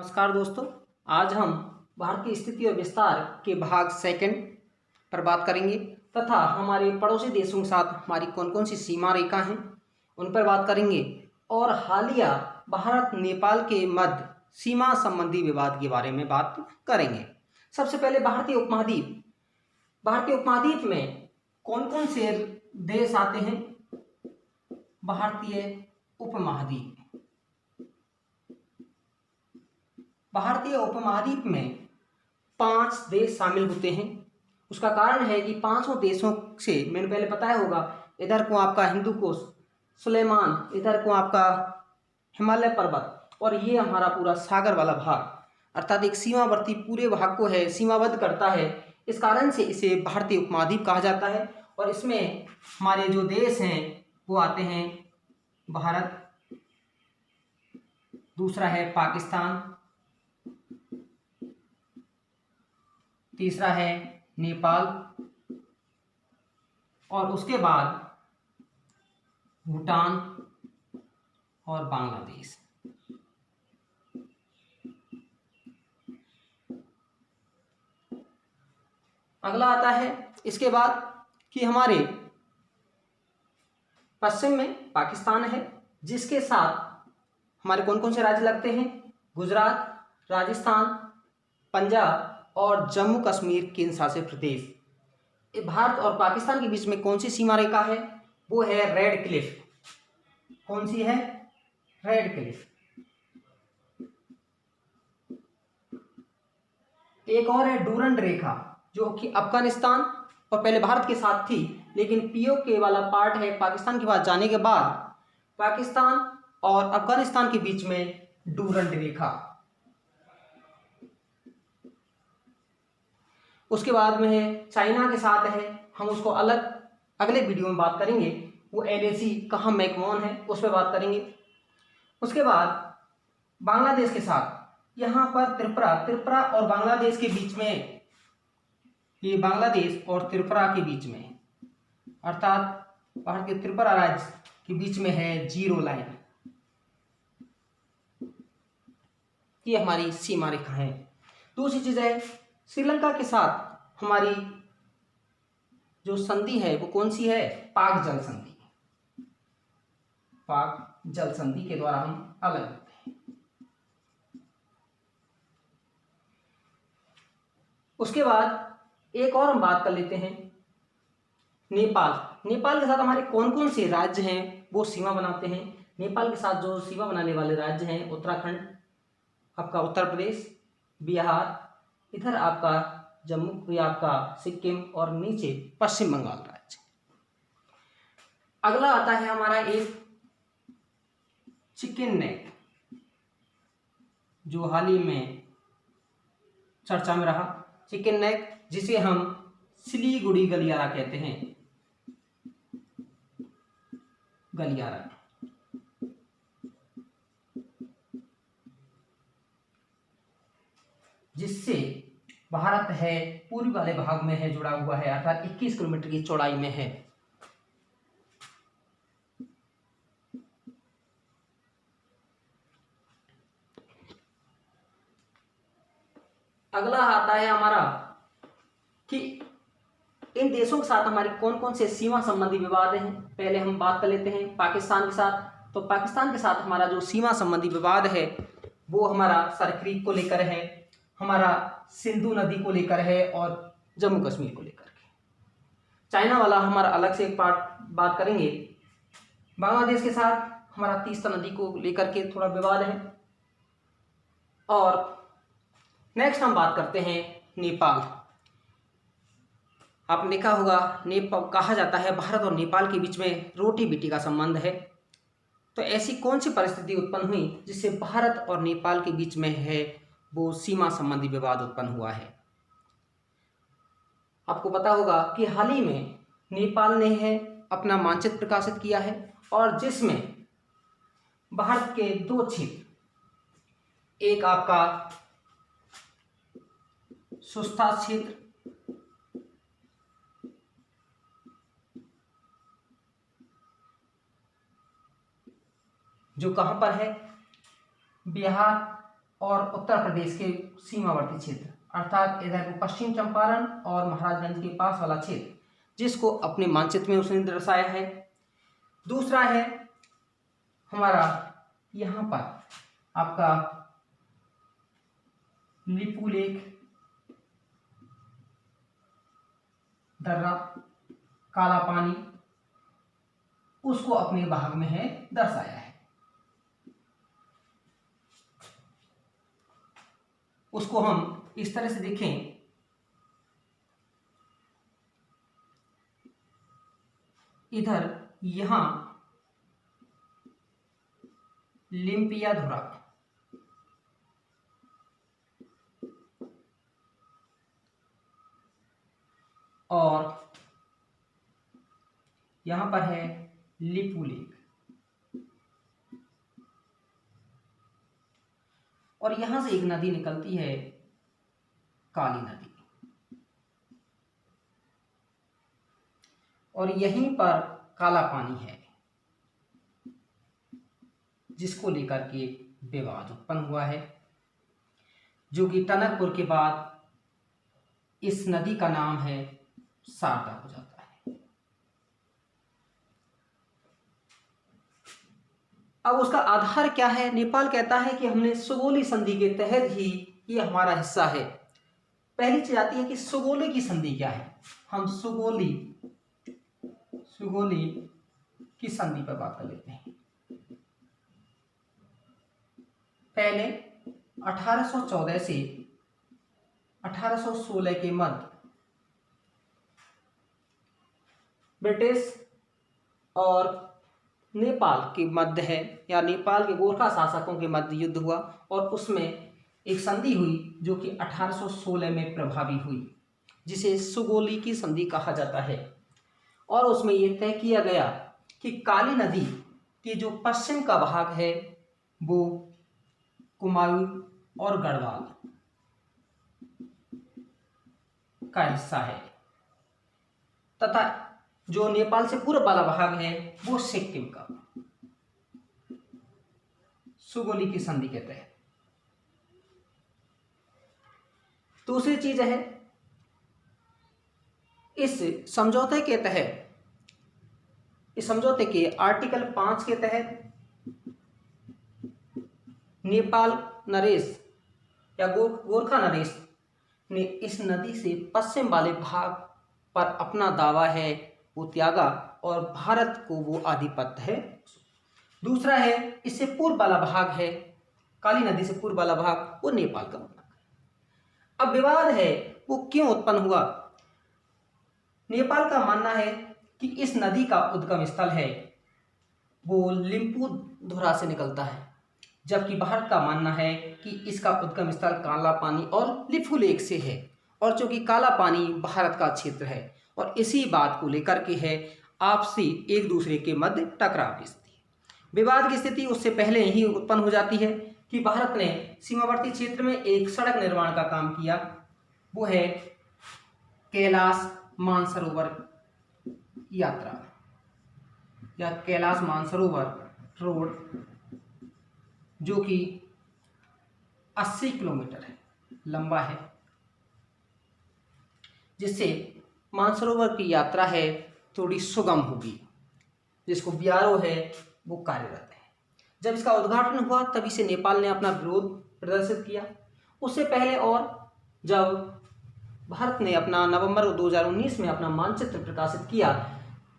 नमस्कार दोस्तों। आज हम भारत की स्थिति और विस्तार के भाग सेकंड पर बात करेंगे तथा हमारे पड़ोसी देशों के साथ हमारी कौन कौन सी सीमा रेखा हैं उन पर बात करेंगे और हालिया भारत नेपाल के मध्य सीमा संबंधी विवाद के बारे में बात करेंगे। सबसे पहले भारतीय उपमहाद्वीप में कौन कौन से देश आते हैं। भारतीय उपमहाद्वीप में 5 देश शामिल होते हैं। उसका कारण है कि पांचों देशों से मैंने पहले बताया होगा, इधर को आपका हिंदू कोश सुलेमान, इधर को आपका हिमालय पर्वत और ये हमारा पूरा सागर वाला भाग अर्थात एक सीमावर्ती पूरे भाग को है सीमाबद्ध करता है। इस कारण से इसे भारतीय उपमहाद्वीप कहा जाता है और इसमें हमारे जो देश हैं वो आते हैं भारत, दूसरा है पाकिस्तान, तीसरा है नेपाल और उसके बाद भूटान और बांग्लादेश। अगला आता है इसके बाद कि हमारे पश्चिम में पाकिस्तान है जिसके साथ हमारे कौन कौन से राज्य लगते हैं, गुजरात, राजस्थान, पंजाब और जम्मू कश्मीर केंद्र शासित प्रदेश। भारत और पाकिस्तान के बीच में कौन सी सीमा रेखा है, वो है रेड क्लिफ। कौन सी है? Red Cliff. एक और है डूरंड रेखा जो कि अफगानिस्तान और पहले भारत के साथ थी, लेकिन पीओके वाला पार्ट है पाकिस्तान के पास जाने के बाद पाकिस्तान और अफगानिस्तान के बीच में डूरंड रेखा। उसके बाद में है चाइना के साथ है, हम उसको अलग अगले वीडियो में बात करेंगे, वो एलएसी कहाँ मैकमोहन है उस पर बात करेंगे। उसके बाद बांग्लादेश के साथ यहाँ पर त्रिपुरा और बांग्लादेश के बीच में, ये बांग्लादेश और त्रिपुरा के बीच में अर्थात भारत के त्रिपुरा राज्य के बीच में है जीरो लाइन। ये हमारी सीमा रेखा है। दूसरी चीज है श्रीलंका के साथ हमारी जो संधि है वो कौन सी है? पाक जल संधि। पाक जल संधि के द्वारा हम अलग होते हैं। उसके बाद एक और हम बात कर लेते हैं नेपाल के साथ हमारे कौन कौन से राज्य हैं वो सीमा बनाते हैं। नेपाल के साथ जो सीमा बनाने वाले राज्य हैं उत्तराखंड, आपका उत्तर प्रदेश, बिहार, इधर आपका जम्मू, या आपका सिक्किम और नीचे पश्चिम बंगाल राज्य। अगला आता है हमारा एक चिकन नेक जो हाल ही में चर्चा में रहा, चिकन नेक जिसे हम सिलीगुड़ी गलियारा कहते हैं। गलियारा जिससे भारत है पूर्वी वाले भाग में है जुड़ा हुआ है, अर्थात 21 किलोमीटर की चौड़ाई में है। अगला आता है हमारा कि इन देशों के साथ हमारी कौन कौन से सीमा संबंधी विवाद हैं। पहले हम बात कर लेते हैं पाकिस्तान के साथ। तो पाकिस्तान के साथ हमारा जो सीमा संबंधी विवाद है वो हमारा सरक्रीक को लेकर है, हमारा सिंधु नदी को लेकर है और जम्मू कश्मीर को लेकर के। चाइना वाला हमारा अलग से एक पार्ट बात करेंगे। बांग्लादेश के साथ हमारा तीस्ता नदी को लेकर के थोड़ा विवाद है। और नेक्स्ट हम बात करते हैं नेपाल। आपने देखा होगा नेपाल कहा जाता है भारत और नेपाल के बीच में रोटी बेटी का संबंध है। तो ऐसी कौन सी परिस्थिति उत्पन्न हुई जिससे भारत और नेपाल के बीच में है वो सीमा संबंधी विवाद उत्पन्न हुआ है? आपको पता होगा कि हाल ही में नेपाल ने है अपना मानचित्र प्रकाशित किया है और जिसमें भारत के 2 क्षेत्र, एक आपका सुस्ता क्षेत्र जो कहां पर है? बिहार और उत्तर प्रदेश के सीमावर्ती क्षेत्र, अर्थात इधर पश्चिम चंपारण और महाराजगंज के पास वाला क्षेत्र, जिसको अपने मानचित्र में उसने दर्शाया है। दूसरा है हमारा यहाँ पर आपका लिपू लेक, दर्रा, काला पानी, उसको अपने भाग में है दर्शाया है। उसको हम इस तरह से देखें, इधर यहां लिम्पियाधुरा, और यहां पर है लिपू लेक, और यहां से एक नदी निकलती है काली नदी, और यहीं पर काला पानी है, जिसको लेकर के विवाद उत्पन्न हुआ है, जो कि टनकपुर के बाद इस नदी का नाम है शारदा हो जाता है। अब उसका आधार क्या है? नेपाल कहता है कि हमने सुगोली संधि के तहत ही ये हमारा हिस्सा है। पहली चीज आती है कि सुगोली की संधि क्या है। हम सुगोली की संधि पर बात कर लेते हैं। पहले 1814 से 1816 के मध्य ब्रिटिश और नेपाल के मध्य है, या नेपाल के गोरखा शासकों के मध्य युद्ध हुआ, और उसमें एक संधि हुई जो कि 1816 में प्रभावी हुई, जिसे सुगोली की संधि कहा जाता है। और उसमें यह तय किया गया कि काली नदी के जो पश्चिम का भाग है वो कुमाऊं और गढ़वाल का हिस्सा है, तथा जो नेपाल से पूर्व वाला भाग है वो सिक्किम का, सुगोली की संधि के तहत। दूसरी चीज है, इस समझौते के तहत, इस समझौते के आर्टिकल 5 के तहत नेपाल नरेश या गोरखा नरेश ने इस नदी से पश्चिम वाले भाग पर अपना दावा है वो त्यागा, और भारत को वो आधिपत्य है। दूसरा है, इससे पूर्व वाला भाग है, काली नदी से पूर्व वाला भाग, वो नेपाल का भाग है। अब विवाद है वो क्यों उत्पन्न हुआ। नेपाल का मानना है कि इस नदी का उद्गम स्थल है वो लिम्पुधुरा से निकलता है, जबकि भारत का मानना है कि इसका उद्गम स्थल काला पानी और लिपू लेक से है, और चूंकि काला पानी भारत का क्षेत्र है, और इसी बात को लेकर के है आपसी एक दूसरे के मध्य टकराव की स्थिति। विवाद की स्थिति उससे पहले ही उत्पन्न हो जाती है कि भारत ने सीमावर्ती क्षेत्र में एक सड़क निर्माण का काम किया, वो है कैलाश मानसरोवर यात्रा या कैलाश मानसरोवर रोड, जो कि 80 किलोमीटर है लंबा है, जिससे मानसरोवर की यात्रा है थोड़ी सुगम होगी, जिसको बीआरओ है वो कार्यरत है। जब इसका उद्घाटन हुआ तभी से नेपाल ने अपना विरोध प्रदर्शित किया। उससे पहले और जब भारत ने अपना नवंबर 2019 में अपना मानचित्र प्रकाशित किया,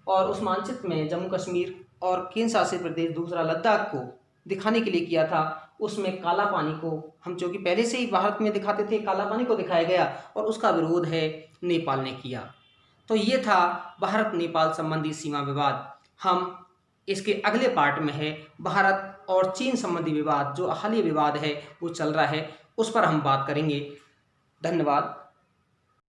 और उस मानचित्र में जम्मू कश्मीर और केंद्र शासित प्रदेश दूसरा लद्दाख को दिखाने के लिए किया था, उसमें काला पानी को हम जो कि पहले से ही भारत में दिखाते थे, काला पानी को दिखाया गया, और उसका विरोध है नेपाल ने किया। तो ये था भारत नेपाल संबंधी सीमा विवाद। हम इसके अगले पार्ट में है भारत और चीन संबंधी विवाद, जो हालिया विवाद है वो चल रहा है, उस पर हम बात करेंगे। धन्यवाद।